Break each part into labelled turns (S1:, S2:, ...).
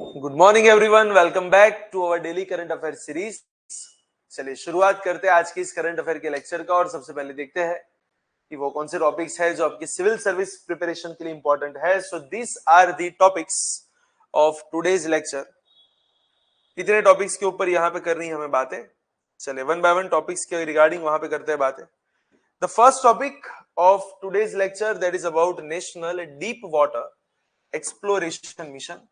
S1: Good morning everyone, welcome back to our daily current affair series. चलिए शुरुआत करते हैं आज की इस करंट अफेयर के लेक्चर का। और सबसे पहले देखते हैं कि वो कौन से टॉपिक्स है जो आपकी सिविल सर्विस प्रिपरेशन के लिए इंपॉर्टेंट है। So this are the topics of today's lecture. कितने टॉपिक्स के ऊपर यहाँ पे करनी है हमें बातें। चलिए वन बाय वन टॉपिक्स के रिगार्डिंग वहां पे करते हैं बातें। The first topic of today's lecture that is about national deep water exploration mission.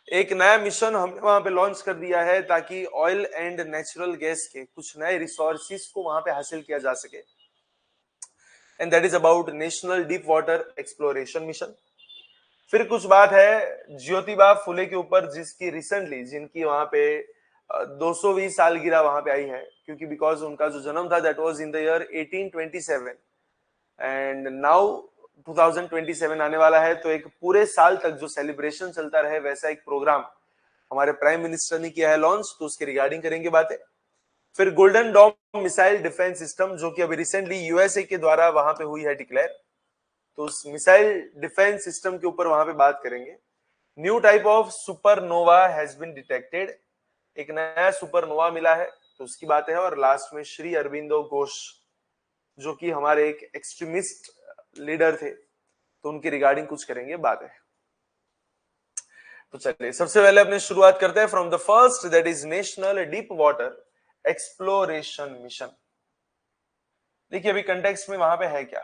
S1: एक नया मिशन हमने वहां पे लॉन्च कर दिया है ताकि ऑयल एंड नेचुरल गैस के कुछ नए रिसोर्सेस को वहां पे हासिल किया जा सके। And that is about national deep water exploration mission. फिर कुछ बात है ज्योतिबा फुले के ऊपर, जिसकी रिसेंटली जिनकी वहां पे 220 सालगिरह वहां पे आई है, क्योंकि बिकॉज उनका जो जन्म था that was in the year 1827 and now 2027 आने वाला है। तो एक पूरे साल तक जो सेलिब्रेशन चलता रहे वैसा एक प्रोग्राम हमारे प्राइम मिनिस्टर ने किया है लॉन्च, तो उसके रिगार्डिंग करेंगे बातें। फिर Golden Dome missile defence system जो कि अभी रिसेंटली यूएसए के द्वारा वहां पे हुई है डिक्लेयर, तो उस मिसाइल डिफेंस सिस्टम के ऊपर वहां पे बात करेंगे। New type of supernova has been detected, एक नया सुपरनोवा मिला है तो उसकी बात है। और लास्ट में श्री अरविंदो घोष जो कि हमारे एक एक्सट्रीमिस्ट लीडर थे, तो उनकी रिगार्डिंग कुछ करेंगे बातें। तो चलिए सबसे पहले अपने शुरुआत करते हैं from the first that is national deep water exploration mission. देखिए अभी कंटेक्स्ट में वहां पे है क्या।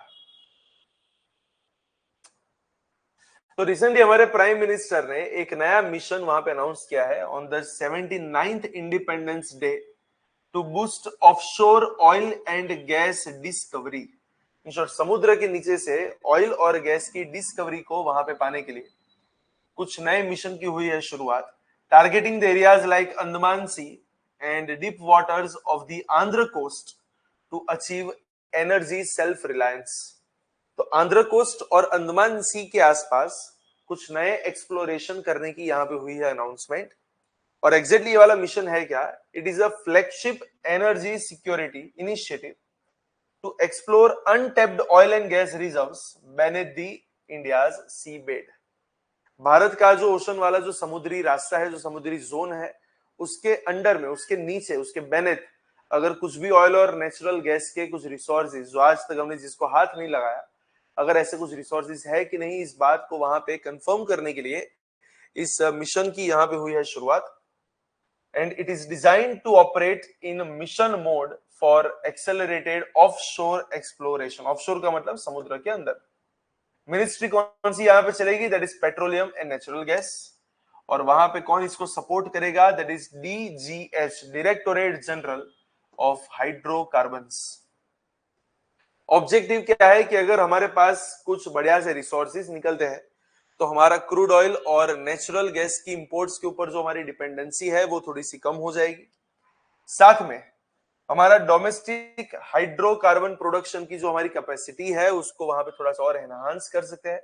S1: तो रिसेंटली हमारे प्राइम मिनिस्टर ने एक नया मिशन वहां पे अनाउंस किया है on the 79th Independence Day to boost offshore oil and gas discovery. In short समुद्र के नीचे से ऑयल और गैस की डिस्कवरी को वहां पे पाने के लिए कुछ नए मिशन की हुई है शुरुआत। Targeting the areas like Andaman Sea and deep waters of the Andhra coast to achieve energy self reliance. तो आंध्र कोस्ट और अंडमान सी के आसपास कुछ नए एक्सप्लोरेशन करने की यहां पे हुई है अनाउंसमेंट। और एग्जैक्टली ये वाला मिशन है क्या, it is a flagship energy security initiative to explore untapped oil and gas reserves beneath the India's sea bed. भारत का जो ओशन वाला जो समुद्री रास्ता है, जो समुद्री जोन है, उसके अंडर में, उसके नीचे, उसके बेनेथ अगर कुछ भी ऑयल और नेचुरल गैस के कुछ रिसोर्सेज जो आज तक हमने जिसको हाथ नहीं लगाया, अगर ऐसे कुछ रिसोर्सेज है कि नहीं, इस बात को वहां पे कंफर्म करने के लिए इस मिशन की यहां पे हुई है शुरुआत। And it is design to operate in mission mode for accelerated offshore exploration. Offshore का मतलब समुद्र के अंदर। मिनिस्ट्री कौन सी यहां पे चलेगी, that is petroleum and natural gas. और वहां पे कौन इसको सपोर्ट करेगा, that is DGH, directorate general of hydrocarbons. Objective क्या है कि अगर हमारे पास कुछ बढ़िया से रिसोर्सेज निकलते हैं तो हमारा क्रूड ऑयल और नेचुरल गैस की इंपोर्ट्स के ऊपर जो हमारी डिपेंडेंसी है वो थोड़ी सी कम हो जाएगी। साथ में हमारा डोमेस्टिक हाइड्रोकार्बन प्रोडक्शन की जो हमारी कैपेसिटी है उसको वहां पे थोड़ा सा और एनहांस कर सकते हैं,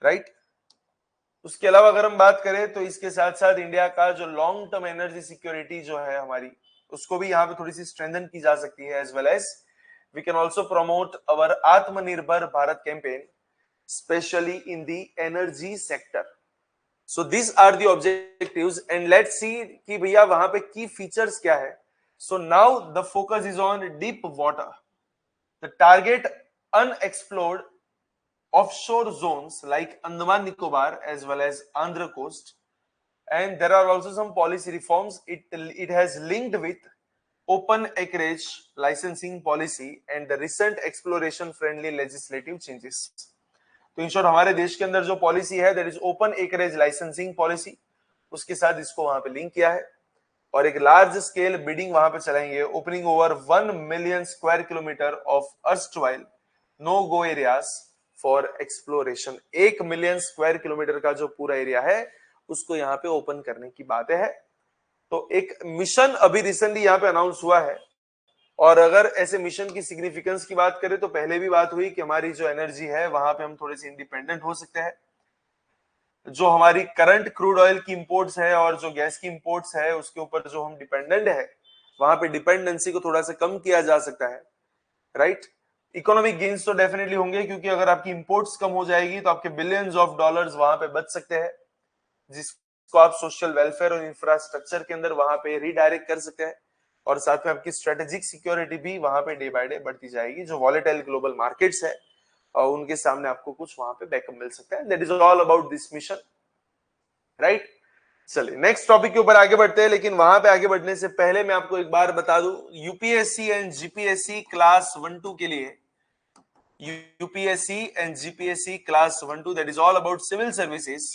S1: राइट। उसके अलावा अगर हम बात करें तो इसके साथ साथ इंडिया का जो लॉन्ग टर्म एनर्जी सिक्योरिटी जो है हमारी, उसको भी यहाँ पे थोड़ी सी स्ट्रेंथन की जा सकती है। As well as we can also promote our आत्मनिर्भर Bharat campaign specially in the energy sector. So this are the objectives and let's see कि भैया वहां पे की फीचर्स क्या है। So now the focus is on deep water, the target unexplored offshore zones like Andaman Nicobar as well as Andhra coast, and there are also some policy reforms. It has linked with open acreage licensing policy and the recent exploration friendly legislative changes. तो in short हमारे देश के अंदर जो policy है that is open acreage licensing policy, उसके साथ इसको वहां पे लिंक किया है। और एक लार्ज स्केल बिडिंग वहां पे चलाएंगे, opening over 1 million square kilometre of erstwhile no go areas for exploration. 1 million square kilometre का जो पूरा एरिया है उसको यहाँ पे ओपन करने की बात है। तो एक मिशन अभी रिसेंटली यहाँ पे अनाउंस हुआ है। और अगर ऐसे मिशन की सिग्निफिकेंस की बात करें तो पहले भी बात हुई कि हमारी जो एनर्जी है वहां पे हम थोड़े से इंडिपेंडेंट हो सकते हैं। जो हमारी करंट क्रूड ऑयल की इंपोर्ट्स है और जो गैस की इंपोर्ट्स है उसके ऊपर जो हम डिपेंडेंट है, वहां पे डिपेंडेंसी को थोड़ा सा कम किया जा सकता है, राइट। इकोनॉमिक गेन्स तो डेफिनेटली होंगे, क्योंकि अगर आपकी इंपोर्ट्स कम हो जाएगी तो आपके बिलियंस ऑफ डॉलर्स वहां पे बच सकते हैं। जिसको आप सोशल वेलफेयर और इंफ्रास्ट्रक्चर के अंदर वहां पे रीडायरेक्ट कर सकते हैं, और साथ में आपकी स्ट्रेटेजिक सिक्योरिटी भी वहां पे डे बाय डे बढ़ती जाएगी। जो वॉलेटाइल ग्लोबल मार्केट्स है और उनके सामने आपको कुछ वहां पे बैकअप मिल सकता है। That is all about this mission, right. चलिए नेक्स्ट टॉपिक के ऊपर आगे बढ़ते हैं, लेकिन वहां पे आगे बढ़ने से पहले मैं आपको एक बार बता दूं, यूपीएससी एंड जीपीएससी क्लास 1-2 के लिए, UPSC and GPSC class 1-2 that is all about civil services,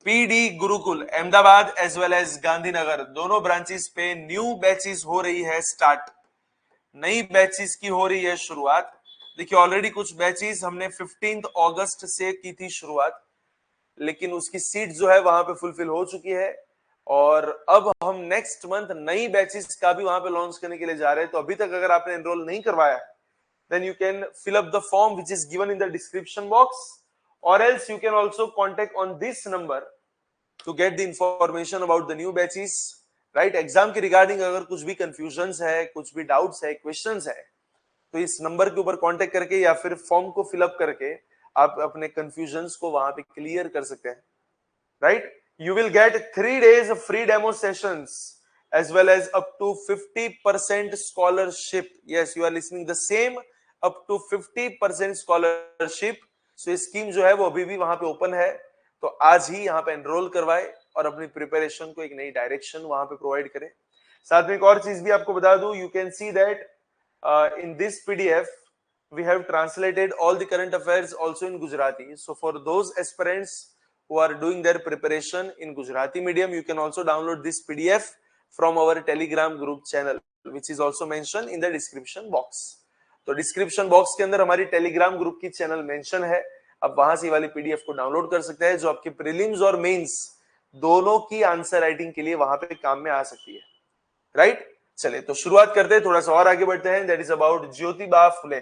S1: PD Gurukul Ahmedabad as well as Gandhinagar दोनों ब्रांचेस पे न्यू बैचेस हो रही है स्टार्ट, नई बैचेस की हो रही है शुरुआत। देखिए ऑलरेडी कुछ बैचेस हमने 15 अगस्त से की थी शुरुआत, लेकिन उसकी सीट जो है वहां पे फुलफिल हो चुकी है, और अब हम नेक्स्ट मंथ नई बैचेस का भी वहां पे लॉन्च करने के लिए जा रहे हैं। तो अभी तक अगर आपने एनरोल नहीं करवाया है, then you can fill up the form which is given in the description box, or else you can also contact on this number to get the information about the new batches, right। Exam के regarding अगर कुछ भी confusion है, कुछ भी doubts है, questions है, तो इस नंबर के ऊपर कांटेक्ट करके या फिर फॉर्म को फिलअप करके आप अपने कंफ्यूजंस को वहां पे क्लियर कर सकते हैं, right. You will get 3 days free demo sessions as well as up to 50% scholarship, yes you are listening the same, up to 50% scholarship। सो ये स्कीम जो है वो अभी भी वहां पे ओपन है, तो आज ही यहाँ पे एनरोल करवाए और अपनी प्रिपरेशन को एक नई डायरेक्शन वहां पे प्रोवाइड करें। साथ में एक और चीज भी आपको बता दूं, you can see that in this PDF we have translated all the current affairs also in Gujarati, so for those aspirants who are doing their preparation in Gujarati medium, you can also download this PDF from our Telegram group channel which is also mentioned in the description box। तो description box के अंदर हमारी Telegram group की channel mention है, आप वहां से वाली पीडीएफ को डाउनलोड कर सकते हैं, जो आपके प्रीलिम्स और मेंस दोनों की आंसर राइटिंग के लिए वहां पे काम में आ सकती है, राइट। चलिए तो शुरुआत करते हैं, थोड़ा सा और आगे बढ़ते हैं। That is about Jyotiba Phule.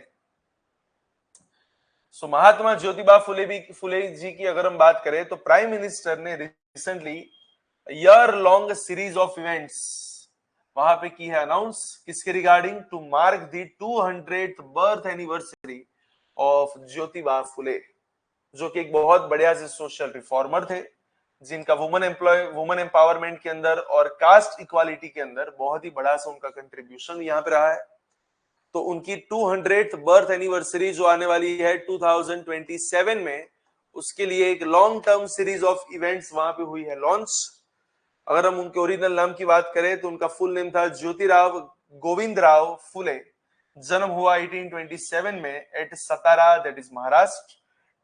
S1: So Mahatma Jyotiba Phule ji की अगर हम बात करें, तो प्राइम मिनिस्टर ने recently year long series of events वहां पे की है अनाउंस, किसके regarding, to mark the 200th birth anniversary of Jyotiba Phule, जो कि एक बहुत बढ़िया से सोशल रिफॉर्मर थे, जिनका वुमेन एम्पावरमेंट के अंदर और कास्ट इक्वालिटी के अंदर बहुत ही बड़ा सा उनका कंट्रीब्यूशन यहाँ पे रहा है। तो उनकी 200th बर्थ एनिवर्सरी जो आने वाली है 2027 में, उसके लिए एक long term series of events वहां पे हुई है लॉन्च। अगर हम उनके ओरिजिनल नाम की बात करें, तो उनका फुल नेम था ज्योतिराव गोविंदराव फुले। जन्म हुआ 1827 में at Satara, that is Maharashtra.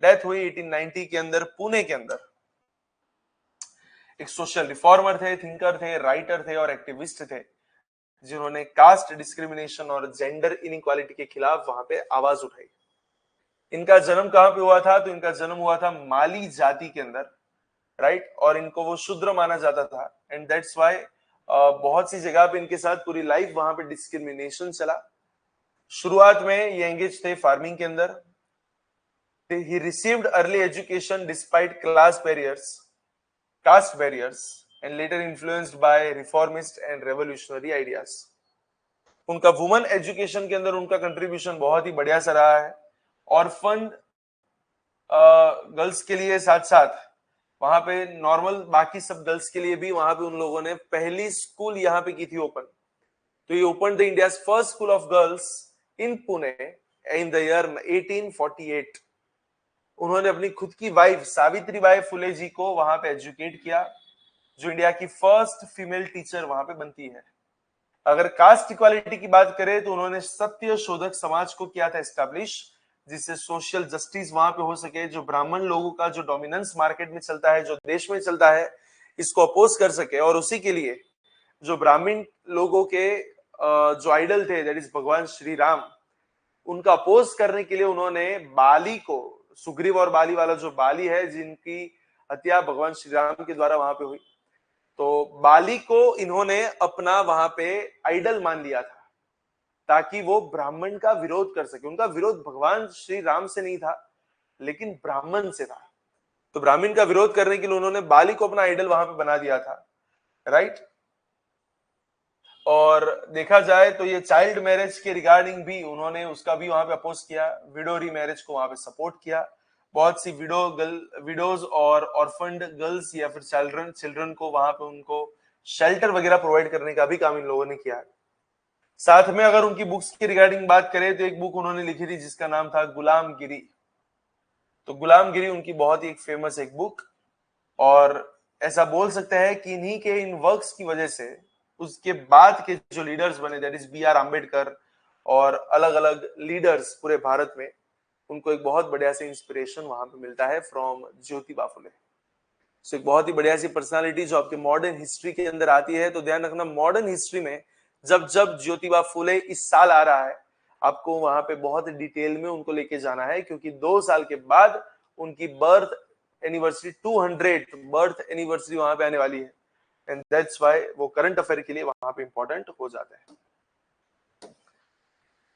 S1: Death हुई 1890 के अंदर पुणे के अंदर। एक सोशल रिफॉर्मर थे, थिंकर थे, राइटर थे और एक्टिविस्ट थे, जिन्होंने कास्ट डिस्क्रिमिनेशन और जेंडर इनइक्वालिटी के खिलाफ वहां पे आवाज उठाई। इनका जन्म कहां पे हुआ था, तो इनका जन्म हुआ था माली जाति के अंदर, राइट। और इनको वो शूद्र माना जाता था, एंड दैट्स व्हाई बहुत सी जगह पे इनके साथ पूरी लाइफ वहां पे डिस्क्रिमिनेशन चला। शुरुआत में ये एंगेज थे फार्मिंग के अंदर। He received early education despite class barriers, caste barriers, and later influenced by reformist and revolutionary ideas। उनका वुमेन एजुकेशन के अंदर उनका कंट्रीब्यूशन बहुत ही बढ़िया सा रहा है। ऑर्फन गर्ल्स के लिए साथ साथ वहां पे नॉर्मल बाकी सब गर्ल्स के लिए भी वहां पे उन लोगों ने पहली स्कूल यहाँ पे की थी ओपन। तो ये open the India first school of girls in Pune in the year 1848। उन्होंने अपनी खुद की वाइफ सावित्रीबाई फुले जी को वहां पे एजुकेट किया, जो इंडिया की फर्स्ट फीमेल टीचर वहां पे बनती है। अगर कास्ट इक्वालिटी की बात करें, तो उन्होंने सत्य शोधक समाज को किया था एस्टैब्लिश, जिससे सोशल जस्टिस वहां पे हो सके। जो ब्राह्मण लोगों का जो डोमिनेंस मार्केट में चलता है, जो देश में चलता है, इसको अपोज कर सके। और उसी के लिए जो ब्राह्मण लोगों के जो आइडल थे, दैट इज भगवान श्री राम, उनका अपोज करने के लिए उन्होंने बाली को, सुग्रीव और बाली वाला जो बाली है, जिनकी हत्या भगवान श्री राम के द्वारा वहां पे हुई, तो बाली को इन्होंने अपना वहां पे आइडल मान लिया था, ताकि वो ब्राह्मण का विरोध कर सके। उनका विरोध भगवान श्री राम से नहीं था, लेकिन ब्राह्मण से था। तो ब्राह्मण का विरोध करने के लिए उन्होंने बाली को अपना आइडल वहां पे बना दिया था, राइट। और देखा जाए तो ये चाइल्ड मैरिज के रिगार्डिंग भी उन्होंने उसका भी वहां पे अपोज किया, विडो री मैरिज को वहां पे सपोर्ट किया। बहुत सी विडोज और ऑर्फन्ड गर्ल्स या फिर चिल्ड्रन को वहां पे उनको शेल्टर वगैरह प्रोवाइड करने का भी काम इन लोगों ने किया है। साथ में अगर उनकी बुक्स की रिगार्डिंग बात करें तो एक बुक उन्होंने लिखी थी जिसका नाम था गुलामगिरी। तो गुलामगिरी उनकी बहुत ही एक फेमस एक बुक, और ऐसा बोल सकते हैं कि इन्हीं के इन वर्क्स की वजह से उसके बाद के जो लीडर्स बने, that is B R Ambedkar और अलग अलग लीडर्स पूरे भारत में, उनको एक बहुत बढ़िया से इंस्पिरेशन वहां पे मिलता है फ्रॉम ज्योतिबा फुले। सो एक बहुत ही बढ़िया सी पर्सनालिटी जो आपके मॉडर्न हिस्ट्री के अंदर आती है। तो ध्यान रखना, मॉडर्न हिस्ट्री में जब जब ज्योतिबा फुले इस साल आ रहा है, आपको वहां पे बहुत डिटेल में उनको लेके जाना है, क्योंकि 2 साल के बाद उनकी बर्थ एनिवर्सरी 200 बर्थ एनिवर्सरी वहां पे आने वाली है, एंड दैट्स व्हाई वो करंट अफेयर के लिए वहां पे इंपॉर्टेंट हो जाते हैं।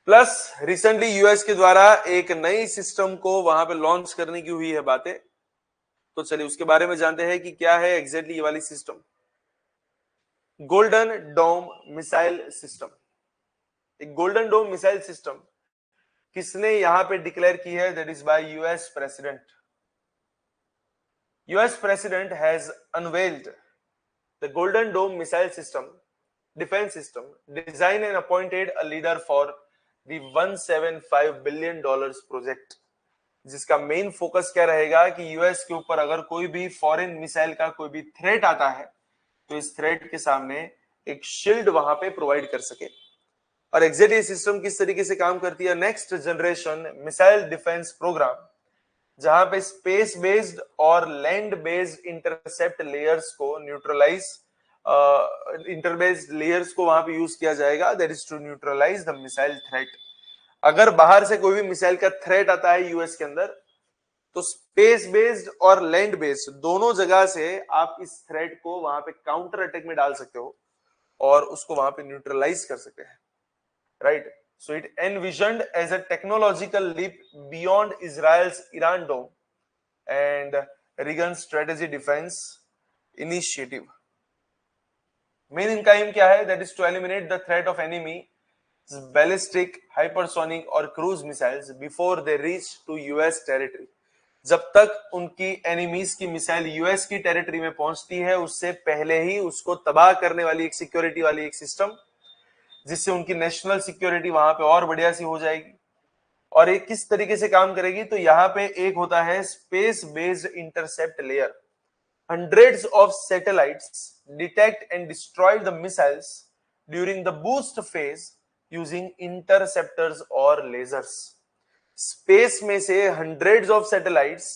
S1: प्लस रिसेंटली यूएस के द्वारा एक नई सिस्टम को वहां पे लॉन्च करने की हुई है बातें, तो चलिए उसके बारे में जानते हैं कि क्या है एग्जैक्टली ये वाली system. Golden Dome missile system. एक गोल्डन डोम मिसाइल सिस्टम किसने यहां पे डिक्लेयर की है? That is by US president. US president has unveiled the Golden Dome missile system defence system, design and appointed a leader for the $175 billion project, जिसका main focus क्या रहेगा कि US के ऊपर अगर कोई भी फॉरेन मिसाइल का कोई भी थ्रेट आता है तो इस थ्रेट के सामने एक शील्ड वहां पे प्रोवाइड कर सके। और एग्जैक्ट ये सिस्टम किस तरीके से काम करती है? Next generation missile defence programme, जहां पे स्पेस बेस्ड और लैंड बेस्ड इंटरसेप्ट लेयर्स को न्यूट्रलाइज इंटरबेस्ड लेयर्स को वहां पे यूज किया जाएगा, that is to neutralise the missile threat. अगर बाहर से कोई भी मिसाइल का थ्रेट आता है यूएस के अंदर, तो स्पेस बेस्ड और लैंड बेस्ड दोनों जगह से आप इस थ्रेट को वहां पे काउंटर अटैक में डाल सकते हो और उसको वहां पे न्यूट्रलाइज कर सकते हैं, right? So it envisioned as a technological leap beyond Israel's Iran Dome and Reagan's strategy defense initiative. Main इनका एम क्या है? That is to eliminate the threat of enemy ballistic, hypersonic और cruise missiles before they reach to US territory. जब तक उनकी enemies की missile US की territory में पहुंचती है, उससे पहले ही उसको तबाह करने वाली एक सिक्योरिटी वाली एक सिस्टम, जिससे उनकी नेशनल सिक्योरिटी वहां पे और बढ़िया सी हो जाएगी। और ये किस तरीके से काम करेगी? तो यहाँ पे एक होता है space based intercept layer. hundreds of satellites detect and destroy the missiles during the boost phase using interceptors or lasers. Space में से hundreds of satellites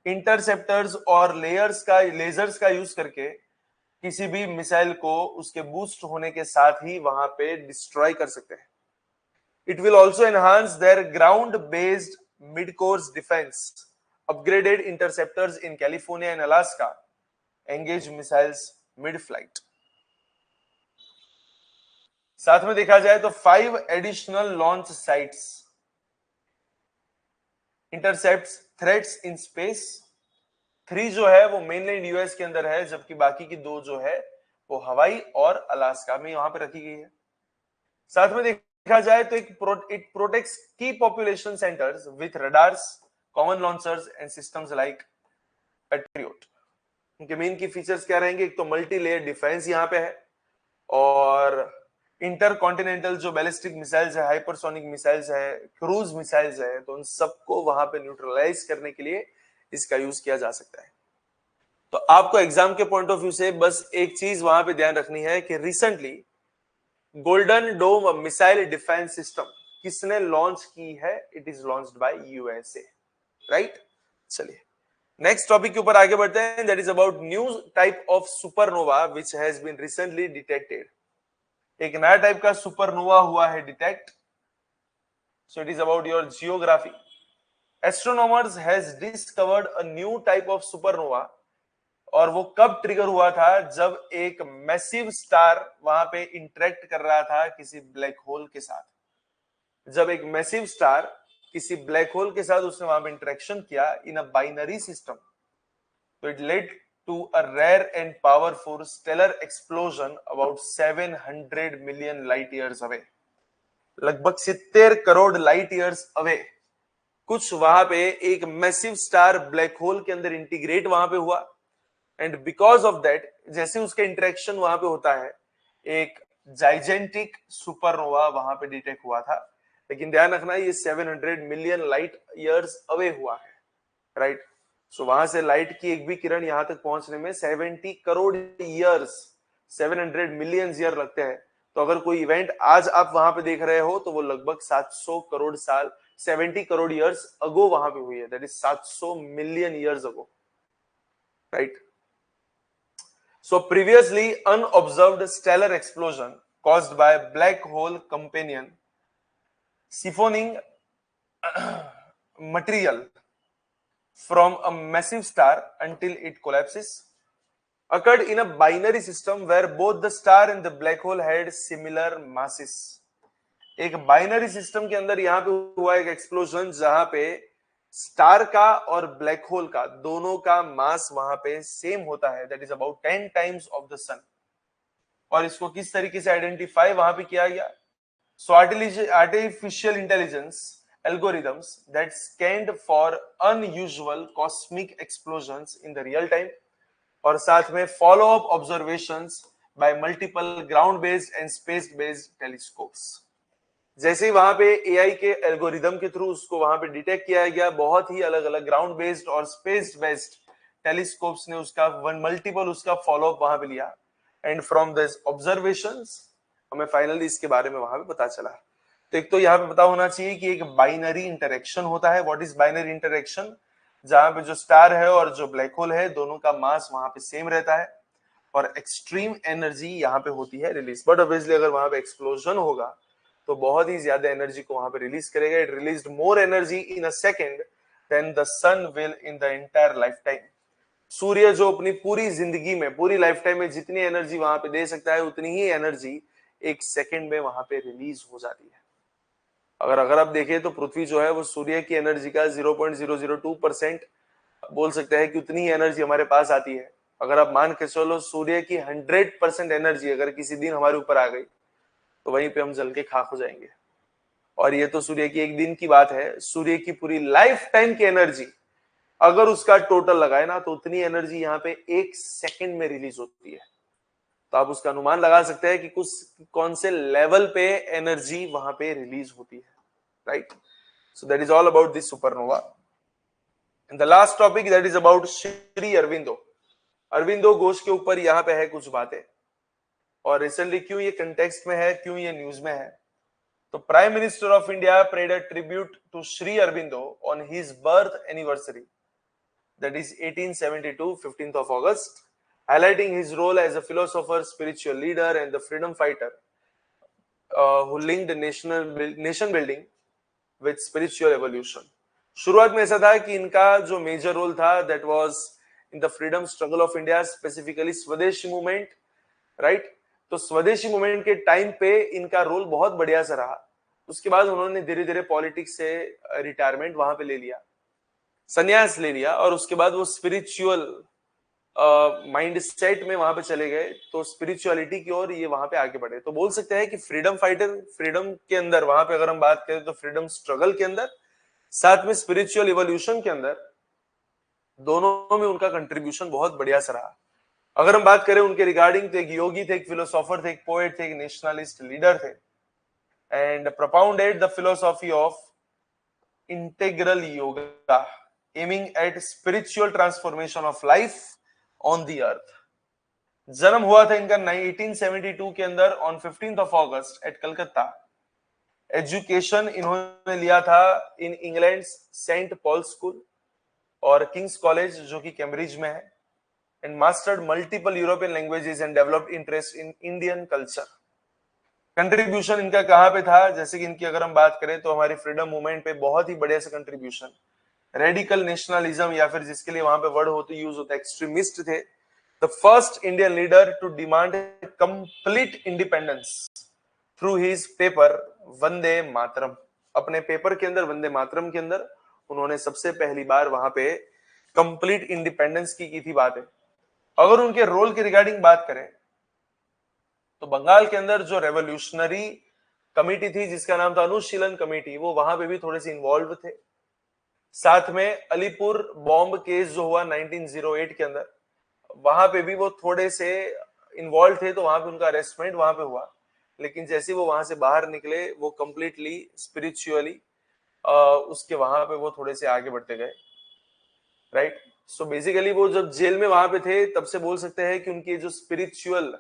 S1: इंटरसेप्टर्स और लेजर्स का यूज करके किसी भी मिसाइल को उसके बूस्ट होने के साथ ही वहां पे डिस्ट्रॉय कर सकते हैं। It will also enhance their ground-based mid-course defense. Upgraded interceptors in California and Alaska engage missiles mid-flight. साथ में देखा जाए तो 5 additional launch sites intercepts threats in space. 3 जो है वो मेनलैंड यूएस के अंदर है, जबकि बाकी की 2 जो है वो हवाई और अलास्का में वहां पे रखी गई है। साथ में देखा जाए तो इट प्रोटेक्ट्स की population centres with radars, common launchers and systems like patriot. उनके मेन की फीचर्स क्या रहेंगे? एक तो मल्टी लेयर डिफेंस यहाँ पे है, और इंटरकॉन्टिनेंटल जो बैलिस्टिक मिसाइल्स है, हाइपरसोनिक मिसाइल्स है, क्रूज मिसाइल्स है, तो उन सबको वहां पे न्यूट्रलाइज करने के लिए इसका यूज किया जा सकता है। तो आपको एग्जाम के पॉइंट ऑफ व्यू से बस एक चीज वहां पे ध्यान रखनी है कि recently Golden Dome missile defence system किसने लॉन्च की है? It is launched by USA, right? चलिए नेक्स्ट टॉपिक के ऊपर आगे बढ़ते हैं, that is about new type of supernova which has been recently detected. एक नया टाइप का सुपरनोवा हुआ है detect. So it is about your geography. Astronomers has discovered a new type of supernova, और वो कब ट्रिगर हुआ था? जब एक मैसिव स्टार वहां पे इंटरेक्ट कर रहा था किसी ब्लैक होल के साथ। जब एक मैसिव स्टार किसी ब्लैक होल के साथ उसने वहां पे इंटरेक्शन किया इन अ बाइनरी सिस्टम, तो it led to a rare and powerful stellar explosion about 700 million light years away. लगभग 70 करोड़ लाइट ईयर्स अवे कुछ वहां पे एक मैसिव स्टार ब्लैक होल के अंदर इंटीग्रेट वहां पे हुआ, एंड बिकॉज ऑफ दैट जैसे उसका इंटरेक्शन वहां पे होता है, एक जाइजेंटिक सुपरनोवा वहां पे डिटेक्ट हुआ था। लेकिन ध्यान रखना ये 700 मिलियन लाइट ईयर्स अवे हुआ है, राइट। सो वहां से लाइट की एक भी किरण यहां तक पहुंचने में 70 करोड़ ईयर्स, 700 मिलियन ईयर लगते हैं। तो अगर कोई इवेंट आज आप वहां पे देख रहे हो तो वो लगभग 700 करोड़ साल, 70 करोड़ ईयर्स अगो वहां पे हुई है, that is 700 million years ago, right. So previously unobserved stellar explosion caused by black hole companion siphoning material from a massive star until it collapses occurred in a binary system where both the star and the black hole had similar masses. एक binary system के अंदर यहां पे हुआ एक explosion जहां पे star का और ब्लैक होल का दोनों का मास वहां पे सेम होता है, that is about 10 times of the sun. और इसको किस तरीके से आइडेंटिफाई वहां पे किया गया? So artificial intelligence algorithms that scanned for unusual cosmic explosions in the real time, और साथ में follow up observations by multiple ground based and space based telescopes. जैसे ही वहां पे एआई के एल्गोरिदम के थ्रू उसको वहां पे डिटेक्ट किया गया, बहुत ही अलग अलग ग्राउंड बेस्ड और स्पेस बेस्ड टेलीस्कोप्स ने उसका मल्टीपल उसका फॉलो अप वहां पे लिया, एंड फ्रॉम दिस ऑब्जर्वेशंस हमें फाइनली इसके बारे में वहां पे पता चला। तो एक तो यहाँ पे पता होना चाहिए कि एक बाइनरी इंटरेक्शन होता है। What is binary interaction? जहां पे जो स्टार है और जो ब्लैक होल है दोनों का मास वहां पे सेम रहता है और एक्सट्रीम एनर्जी यहाँ पे होती है रिलीज। बट ऑब्वियसली अगर वहां पे एक्सप्लोजन होगा तो बहुत ही ज्यादा एनर्जी को वहां पे रिलीज करेगा। It released more energy in a second than the sun will in the entire life time. सूर्य जो अपनी पूरी जिंदगी में, पूरी लाइफ टाइम में जितनी एनर्जी वहां पे दे सकता है उतनी ही एनर्जी एक सेकंड में वहां पे रिलीज हो जाती है। अगर आप देखें तो पृथ्वी जो है वो सूर्य की एनर्जी का 0.002% बोल सकते हैं कि उतनी ही एनर्जी हमारे पास आती है। अगर आप मान के चलो सूर्य की 100% एनर्जी अगर किसी दिन हमारे ऊपर आ गई तो वहीं पे हम जल के खाक हो जाएंगे। और ये तो सूर्य की एक दिन की बात है, सूर्य की पूरी लाइफ टाइम की एनर्जी अगर उसका टोटल लगाए ना तो उतनी एनर्जी यहाँ पे एक सेकंड में रिलीज होती है। तो आप उसका अनुमान लगा सकते हैं कि कुछ कौन से लेवल पे एनर्जी वहां पे रिलीज होती है, right. So that is all about this supernova. And the last topic that is about Shri Aurobindo. Aurobindo Ghosh के ऊपर यहाँ पे है कुछ बातें, और रिसेंटली क्यों ये कंटेक्स्ट में है, क्यों ये न्यूज में है। तो prime minister of India paid a tribute to Shri Aurobindo on his birth anniversary, that is 1872 15th of August, highlighting his role as a philosopher, spiritual leader and the freedom fighter who linked nation building with spiritual evolution. शुरुआत में ऐसा था कि इनका जो major role था that was in the freedom struggle of India, specifically स्वदेशी movement, right. तो स्वदेशी मूवमेंट के टाइम पे इनका रोल बहुत बढ़िया सा रहा। उसके बाद उन्होंने धीरे धीरे पॉलिटिक्स से रिटायरमेंट वहां पे ले लिया, संन्यास ले लिया, और उसके बाद वो स्पिरिचुअल माइंड सेट में वहां पे चले गए। तो स्पिरिचुअलिटी की ओर ये वहां पे आगे बढ़े। तो बोल सकते हैं कि फ्रीडम फाइटर, फ्रीडम के अंदर वहां पे अगर हम बात करें तो फ्रीडम स्ट्रगल के अंदर, साथ में स्पिरिचुअल इवोल्यूशन के अंदर, दोनों में उनका कंट्रीब्यूशन बहुत बढ़िया सा रहा। अगर हम बात करें उनके रिगार्डिंग तो एक योगी थे, एक फिलोसोफर थे, एक पोएट थे, एक नेशनलिस्ट लीडर थे, and propounded the philosophy of integral yoga aiming at spiritual transformation of life on the earth. जन्म हुआ था इनका 1872 के अंदर on 15th of August at Calcutta. Education इन्होंने लिया था in England Saint Paul school और किंग्स कॉलेज जो कि कैम्ब्रिज में है, and mastered multiple European languages and developed interest in Indian culture. Contribution इनका कहां पे था? जैसे कि इनकी अगर हम बात करें तो हमारी फ्रीडम मूवमेंट पे बहुत ही बढ़िया सा कंट्रीब्यूशन। रेडिकल नेशनलिज्म या फिर जिसके लिए वहां पे वर्ड होते यूज होता है एक्सट्रीमिस्ट थे। The first Indian leader to demand complete independence through his paper Vande Mataram. अपने पेपर के अंदर वंदे मातरम के अंदर उन्होंने सबसे पहली बार वहां पे कंप्लीट इंडिपेंडेंस की थी बात है। अगर उनके रोल के रिगार्डिंग बात करें तो बंगाल के अंदर जो रेवोल्यूशनरी कमिटी थी जिसका नाम था अनुशीलन कमेटी, वो वहां पे भी थोड़े से इन्वॉल्व थे। साथ में अलीपुर बॉम्ब केस जो हुआ 1908 के अंदर, वहां पे भी वो थोड़े से इन्वॉल्व थे, तो वहां पे उनका अरेस्टमेंट वहां पे हुआ, लेकिन जैसे वो वहां से बाहर निकले वो कंप्लीटली स्पिरिचुअली उसके वहां पे वो थोड़े से आगे बढ़ते गए, राइट। सो बेसिकली वो जब जेल में वहां पे थे तब से बोल सकते हैं कि उनकी जो स्पिरिचुअल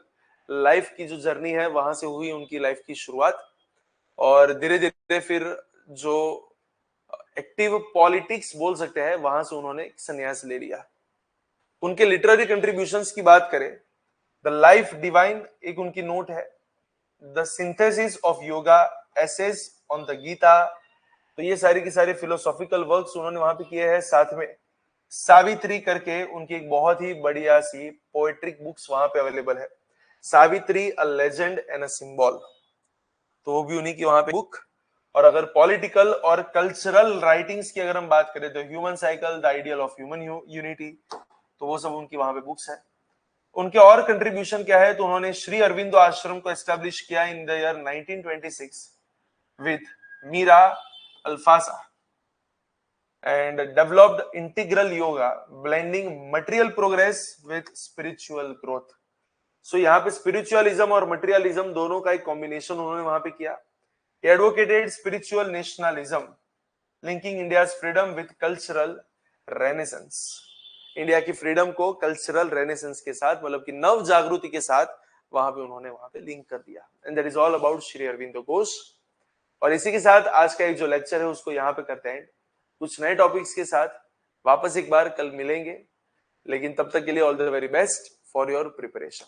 S1: लाइफ की जो जर्नी है वहां से हुई उनकी लाइफ की शुरुआत, और धीरे धीरे फिर जो एक्टिव पॉलिटिक्स बोल सकते हैं वहां से उन्होंने संन्यास ले लिया। उनके लिटरेरी कंट्रीब्यूशंस की बात करें, द लाइफ डिवाइन एक उनकी नोट है, the synthesis of yoga, essays on the Gita, तो ये सारी की सारी फिलोसॉफिकल वर्क्स उन्होंने वहां पे किए हैं। साथ में सावित्री करके उनकी एक बहुत ही बढ़िया सी पोएट्रिक बुक्स वहां पे अवेलेबल है, Savitri a legend and a symbol, तो वो भी उन्हीं की वहां पे बुक। और अगर पॉलिटिकल और कल्चरल राइटिंग्स की अगर हम बात करें तो human cycle, the ideal of human unity, तो वो सब उनकी वहां पे बुक्स है। उनके और कंट्रीब्यूशन क्या है, तो उन्होंने श्री अरविंदो आश्रम को एस्टेब्लिश किया in the year 1926 with Mirra Alfassa, and developed integral yoga blending material progress with spiritual growth। सो यहाँ पे स्पिरिचुअलिज्म और मटेरियलिज्म दोनों का एक कॉम्बिनेशन उन्होंने वहां पे किया। He advocated spiritual nationalism, linking India's freedom with cultural renaissance। India की फ्रीडम को कल्चरल रेनेसेंस के साथ, मतलब कि नव जागृति के साथ वहां पे उन्होंने वहां पे लिंक कर दिया। And that is all about Shri Aurobindo Ghosh. और इसी के साथ आज का एक जो लेक्चर है उसको यहाँ पे करते हैं, कुछ नए टॉपिक्स के साथ वापस एक बार कल मिलेंगे, लेकिन तब तक के लिए all the very best for your preparation.